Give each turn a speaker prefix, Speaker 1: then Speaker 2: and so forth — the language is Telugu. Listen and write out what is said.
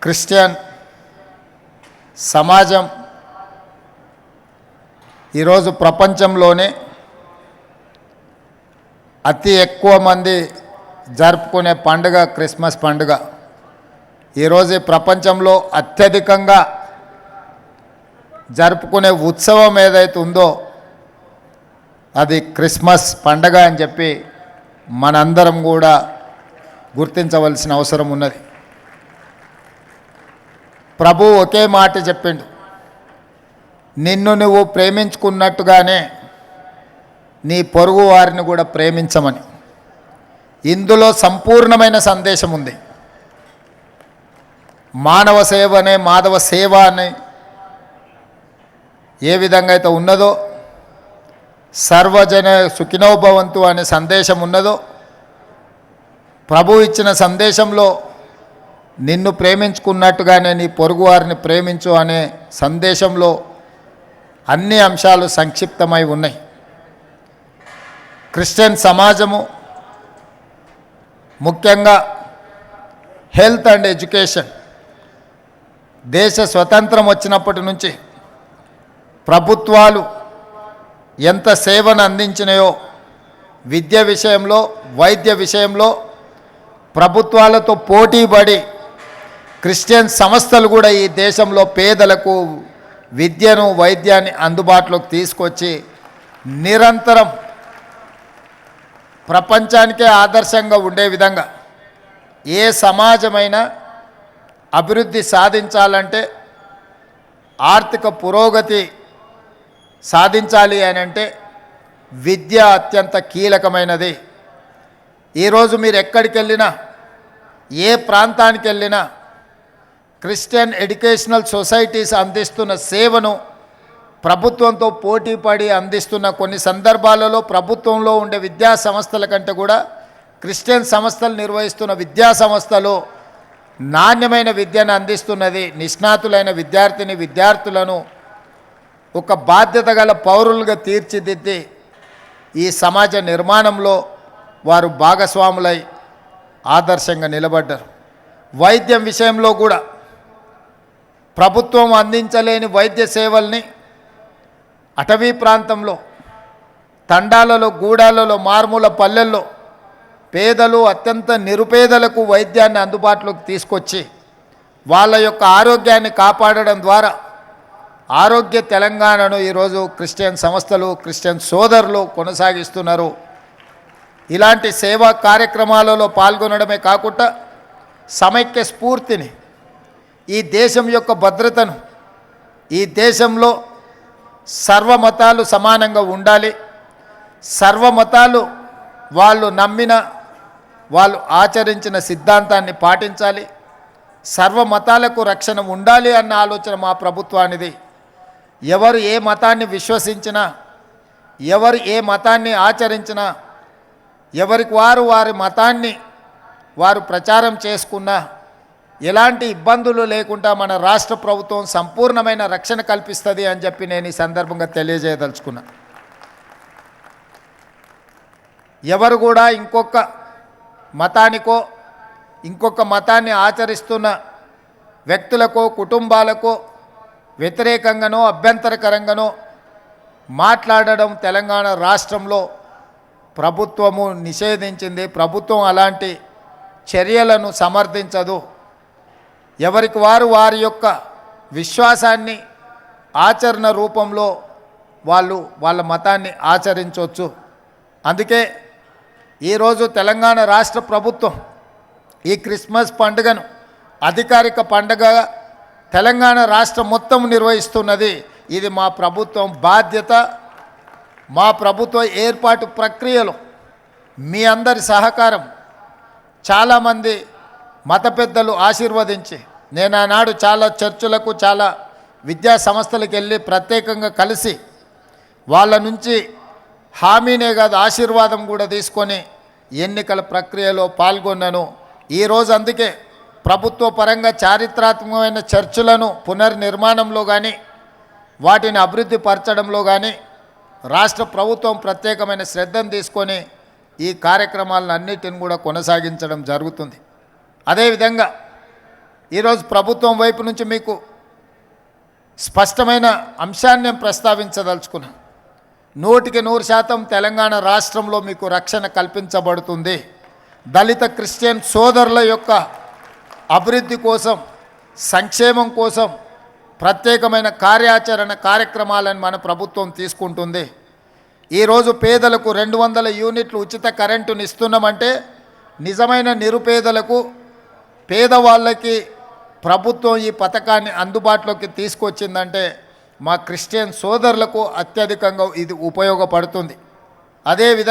Speaker 1: క్రిస్టియన్ సమాజం ఈరోజు ప్రపంచంలోనే అతి ఎక్కువ మంది జరుపుకునే పండుగ క్రిస్మస్ పండుగ. ఈరోజు ప్రపంచంలో అత్యధికంగా జరుపుకునే ఉత్సవం ఏదైతే ఉందో అది క్రిస్మస్ పండుగ అని చెప్పి మనందరం కూడా గుర్తించవలసిన అవసరం ఉన్నది. ప్రభు ఒకే మాట చెప్పిండు, నిన్ను నువ్వు ప్రేమించుకున్నట్టుగానే నీ పొరుగు వారిని కూడా ప్రేమించమని. ఇందులో సంపూర్ణమైన సందేశం ఉంది. మానవ సేవనే మాధవ సేవ అని ఏ విధంగా అయితే ఉన్నదో, సర్వజన సుఖినోభవంతు అనే సందేశం ఉన్నదో, ప్రభు ఇచ్చిన సందేశంలో నిన్ను ప్రేమించుకున్నట్టుగానే నీ పొరుగువారిని ప్రేమించు అనే సందేశంలో అన్ని అంశాలు సంక్షిప్తమై ఉన్నాయి. క్రిస్టియన్ సమాజము ముఖ్యంగా హెల్త్ అండ్ ఎడ్యుకేషన్, దేశ స్వతంత్రం వచ్చినప్పటి నుంచి ప్రభుత్వాలు ఎంత సేవను అందించినాయో విద్య విషయంలో, వైద్య విషయంలో ప్రభుత్వాలతో పోటీపడి క్రిస్టియన్ సంస్థలు కూడా ఈ దేశంలో పేదలకు విద్యను, వైద్యాన్ని అందుబాటులోకి తీసుకొచ్చి నిరంతరం ప్రపంచానికే ఆదర్శంగా ఉండే విధంగా ఏ సమాజమైనా అభివృద్ధి సాధించాలంటే, ఆర్థిక పురోగతి సాధించాలి అని అంటే విద్య అత్యంత కీలకమైనది. ఈరోజు మీరు ఎక్కడికి వెళ్ళినా, ఏ ప్రాంతానికి వెళ్ళినా క్రిస్టియన్ ఎడ్యుకేషనల్ సొసైటీస్ అందిస్తున్న సేవను ప్రభుత్వంతో పోటీపడి అందిస్తున్న కొన్ని సందర్భాలలో ప్రభుత్వంలో ఉండే విద్యా సంస్థల కంటే కూడా క్రిస్టియన్ సంస్థలు నిర్వహిస్తున్న విద్యా సంస్థలు నాణ్యమైన విద్యను అందిస్తున్నది. నిష్ణాతులైన విద్యార్థులను ఒక బాధ్యత గల పౌరులుగా తీర్చిదిద్ది ఈ సమాజ నిర్మాణంలో వారు భాగస్వాములై ఆదర్శంగా నిలబడ్డారు. వైద్యం విషయంలో కూడా ప్రభుత్వం అందించలేని వైద్య సేవల్ని అటవీ ప్రాంతంలో, తండాలలో, గూడాలలో, మారుమూల పల్లెల్లో పేదలు, అత్యంత నిరుపేదలకు వైద్యాన్ని అందుబాటులోకి తీసుకొచ్చి వాళ్ళ యొక్క ఆరోగ్యాన్ని కాపాడడం ద్వారా ఆరోగ్య తెలంగాణను ఈరోజు క్రిస్టియన్ సంస్థలు, క్రిస్టియన్ సోదరులు కొనసాగిస్తున్నారు. ఇలాంటి సేవా కార్యక్రమాలలో పాల్గొనడమే కాకుండా సమైక్య స్ఫూర్తిని, ఈ దేశం యొక్క భద్రతను, ఈ దేశంలో సర్వమతాలు సమానంగా ఉండాలి, సర్వమతాలు వాళ్ళు నమ్మిన, వాళ్ళు ఆచరించిన సిద్ధాంతాన్ని పాటించాలి, సర్వమతాలకు రక్షణ ఉండాలి అన్న ఆలోచన మా ప్రభుత్వానిది. ఎవరు ఏ మతాన్ని విశ్వసించినా, ఎవరు ఏ మతాన్ని ఆచరించినా, ఎవరికి వారి మతాన్ని వారు ప్రచారం చేసుకున్నా ఎలాంటి ఇబ్బందులు లేకుండా మన రాష్ట్ర ప్రభుత్వం సంపూర్ణమైన రక్షణ కల్పిస్తుంది అని చెప్పి నేను ఈ సందర్భంగా తెలియజేయదలుచుకున్నా. ఎవరు కూడా ఇంకొక మతానికో, ఇంకొక మతాన్ని ఆచరిస్తున్న వ్యక్తులకో, కుటుంబాలకో వ్యతిరేకంగానో, అభ్యంతరకరంగానో మాట్లాడడం తెలంగాణ రాష్ట్రంలో ప్రభుత్వము నిషేధించింది. ప్రభుత్వం అలాంటి చర్యలను సమర్థించదు. ఎవరికి వారి యొక్క విశ్వాసాన్ని ఆచరణ రూపంలో వాళ్ళ మతాన్ని ఆచరించవచ్చు. అందుకే ఈరోజు తెలంగాణ రాష్ట్ర ప్రభుత్వం ఈ క్రిస్మస్ పండుగను అధికారిక పండుగ తెలంగాణ రాష్ట్రం మొత్తం నిర్వహిస్తున్నది. ఇది మా ప్రభుత్వం బాధ్యత. మా ప్రభుత్వ ఏర్పాటు ప్రక్రియలో మీ అందరి సహకారం, చాలామంది మత పెద్దలు ఆశీర్వదించి, నేను ఆనాడు చాలా చర్చులకు, చాలా విద్యా సంస్థలకు వెళ్ళి ప్రత్యేకంగా కలిసి వాళ్ళ నుంచి హామీనే కాదు ఆశీర్వాదం కూడా తీసుకొని ఎన్నికల ప్రక్రియలో పాల్గొన్నాను. ఈరోజు అందుకే ప్రభుత్వ పరంగా చారిత్రాత్మకమైన చర్చులను పునర్నిర్మాణంలో కానీ, వాటిని అభివృద్ధి పరచడంలో కానీ రాష్ట్ర ప్రభుత్వం ప్రత్యేకమైన శ్రద్ధను తీసుకొని ఈ కార్యక్రమాలను అన్నిటిని కూడా కొనసాగించడం జరుగుతుంది. అదేవిధంగా ఈరోజు ప్రభుత్వం వైపు నుంచి మీకు స్పష్టమైన అంశాన్ని నేను ప్రస్తావించదలుచుకున్నాను. 100% తెలంగాణ రాష్ట్రంలో మీకు రక్షణ కల్పించబడుతుంది. దళిత క్రిస్టియన్ సోదరుల యొక్క అభివృద్ధి కోసం, సంక్షేమం కోసం ప్రత్యేకమైన కార్యక్రమాలను మన ప్రభుత్వం తీసుకుంటుంది. ఈరోజు పేదలకు 200 యూనిట్లు ఉచిత కరెంటుని ఇస్తున్నామంటే నిజమైన నిరుపేదలకు, పేదవాళ్ళకి ప్రభుత్వం ఈ పథకాన్ని అందుబాటులోకి తీసుకొచ్చిందంటే మా క్రిస్టియన్ సోదరులకు అత్యధికంగా ఇది ఉపయోగపడుతుంది. అదేవిధంగా